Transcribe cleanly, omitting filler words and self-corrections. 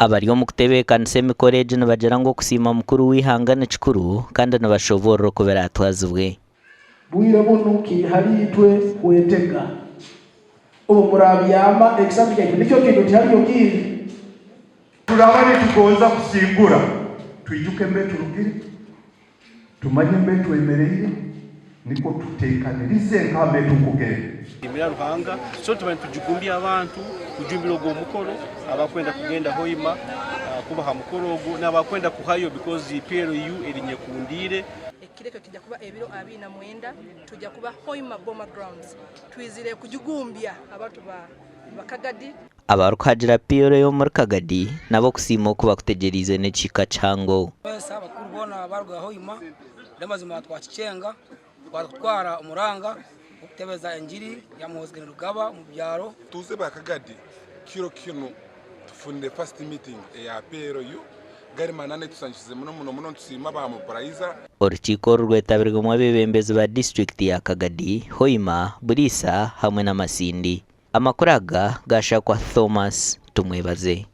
abari mu kutebekanisa emikoreegi nibagira ngu okusiima mukuru w'ihanga ni kikuru kandi nibashoborera okubera atwazibwe. Bwire buno kiharitwe kwetega ubu murabyama exam cyane nicyo kintu cyariyo kindi turabane tukoza kusimbura twijuke mbe turugire tumanye mbe twemereye niko tutekanirize nkambe tukugenda imira ruhanga so tubane tujukumbia abantu kujumbira go mukoro abakwenda kugenda hoima kubaha mukorogo n'abakwenda kuhayo because PLU elinye kundire kireka kijja kuba ebiro 29 tujja kuba hoima Boma grounds twizire kujugumbia abantu ba Kagadi abarukagira PLU yo muri Kagadi nabo kusimo kuba kutegerize n'ekika cyango bese abakuru bona barwa hoima ndamazima twakicenga twatwara umuranga ukutebeza injiri ya muhozgene rugaba mu byaro tuze ba Kagadi kiro tufunde first meeting ya PLU gari manane tusanjize muno tusima ba mu Paraiza. Urukiko rwetabirwamo abebembezi ba district ya Kagadi, Hoima, Burisa hamwe na Masindi. Amakuru aga gashakwa Thomas Tumwebaze.